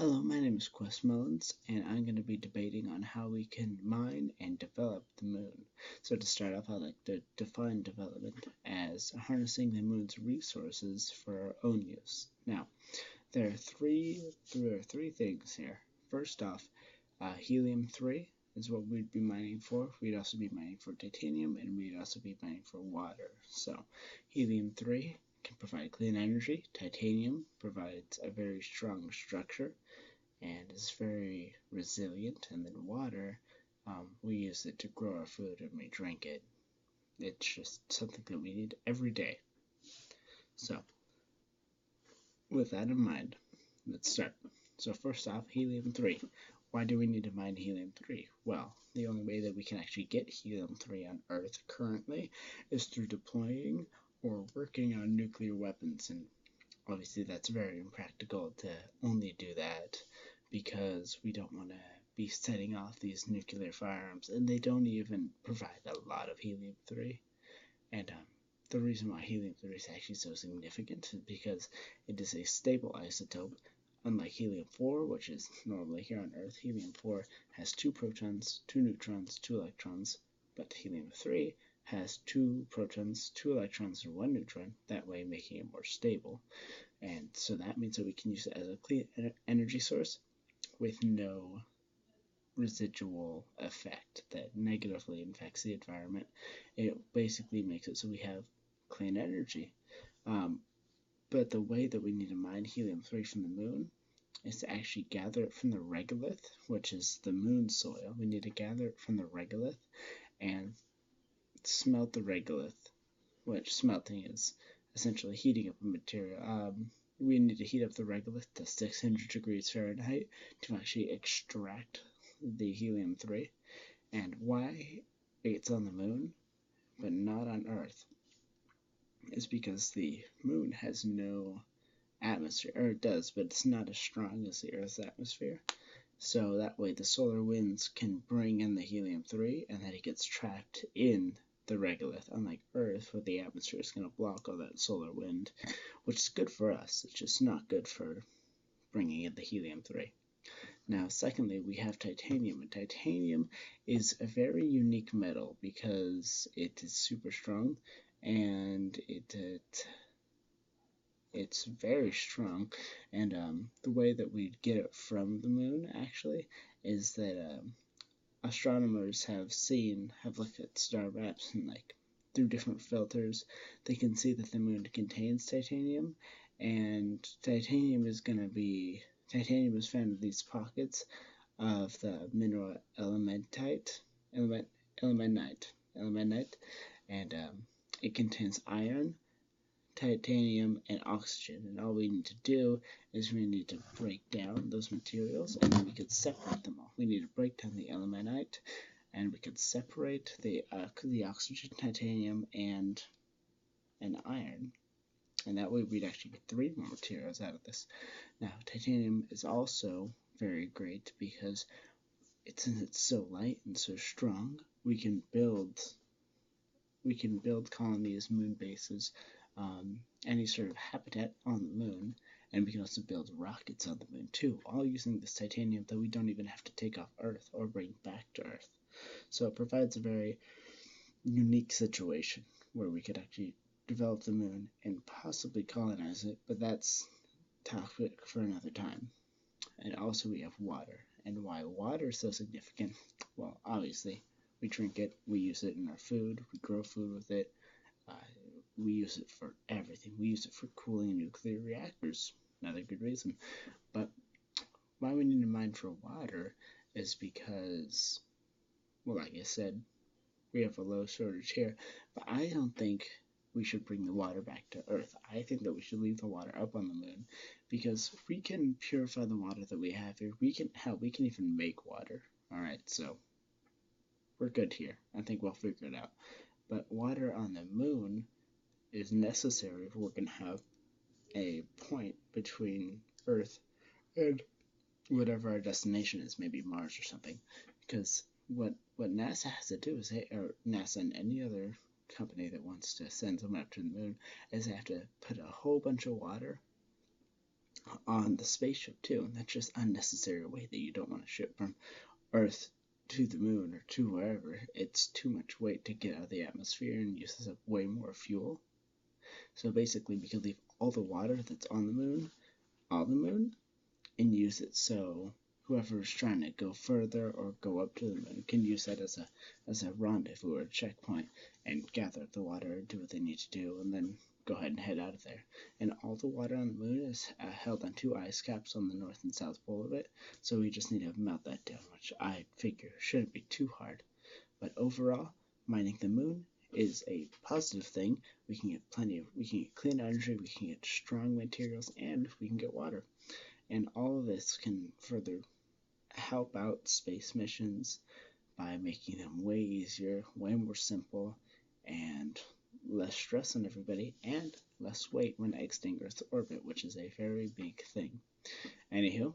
Hello, my name is Quest Mullins, and I'm going to be debating on how we can mine and develop the moon. So to start off, I'd like to define development as harnessing the moon's resources for our own use. Now, there are three things here. First off, helium-3 is what we'd be mining for. We'd also be mining for titanium, and we'd also be mining for water. So, helium-3 can provide clean energy. Titanium provides a very strong structure and is very resilient. And then water, we use it to grow our food and we drink it. It's just something that we need every day. So, with that in mind, let's start. So, first off, helium-3. Why do we need to mine helium-3? Well, the only way that we can actually get helium-3 on Earth currently is through deploying or working on nuclear weapons, and obviously that's very impractical to only do that because we don't want to be setting off these nuclear firearms, and they don't even provide a lot of helium-3. And the reason why helium-3 is actually so significant is because it is a stable isotope. Unlike helium-4, which is normally here on Earth, helium-4 has 2 protons, 2 neutrons, 2 electrons, but helium-3 has 2 protons, 2 electrons, and 1 neutron, that way making it more stable. And so that means that we can use it as a clean energy source with no residual effect that negatively affects the environment. It basically makes it so we have clean energy. But the way that we need to mine helium-3 from the moon is to actually gather it from the regolith, which is the moon soil. We need to gather it from the regolith and smelt the regolith, which smelting is essentially heating up a material. We need to heat up the regolith to 600 degrees Fahrenheit to actually extract the helium-3. And why it's on the moon but not on Earth is because the moon has no atmosphere, or it does, but it's not as strong as the Earth's atmosphere. So that way the solar winds can bring in the helium-3 and then it gets trapped in the regolith, unlike Earth, where the atmosphere is going to block all that solar wind, which is good for us. It's just not good for bringing in the helium-3. Now, secondly, we have titanium, and titanium is a very unique metal because it is super strong, and it's very strong. And the way that we get it from the moon, actually, is that astronomers have looked at star maps, and like through different filters they can see that the moon contains titanium, and titanium is found in these pockets of the mineral elementite, and it contains iron, titanium, and oxygen. And all we need to do is we need to break down those materials, and then we could separate them all. We need to break down the elemenite, and we could separate the oxygen, titanium, and iron. And that way we'd actually get 3 more materials out of this. Now, titanium is also very great because since it's so light and so strong, we can build colonies, moon bases, any sort of habitat on the moon, and we can also build rockets on the moon too, all using this titanium that we don't even have to take off Earth or bring back to Earth. So it provides a very unique situation where we could actually develop the moon and possibly colonize it, but that's topic for another time. And also we have water. And why water is so significant? Well, obviously, we drink it, we use it in our food, we grow food with it, we use it for everything. We use it for cooling nuclear reactors. Another good reason. But why we need to mine for water is because, well, like I said, we have a low shortage here, but I don't think we should bring the water back to Earth. I think that we should leave the water up on the moon, because if we can purify the water that we have here, we can even make water. Alright, so we're good here. I think we'll figure it out. But water on the moon is necessary if we're going to have a point between Earth and whatever our destination is, maybe Mars or something. Because what NASA has to do is, or NASA and any other company that wants to send someone up to the moon, is they have to put a whole bunch of water on the spaceship too. And that's just unnecessary weight that you don't want to ship from Earth to the moon or to wherever. It's too much weight to get out of the atmosphere and uses up way more fuel. So basically, we could leave all the water that's on the moon and use it so whoever's trying to go further or go up to the moon can use that as a rendezvous or a checkpoint and gather up the water, do what they need to do, and then go ahead and head out of there. And all the water on the moon is held on 2 ice caps on the north and south pole of it, so we just need to melt that down, which I figure shouldn't be too hard. But overall, mining the moon is a positive thing. We can get clean energy, we can get strong materials, and we can get water. And all of this can further help out space missions by making them way easier, way more simple, and less stress on everybody, and less weight when exiting Earth's orbit, which is a very big thing. Anywho,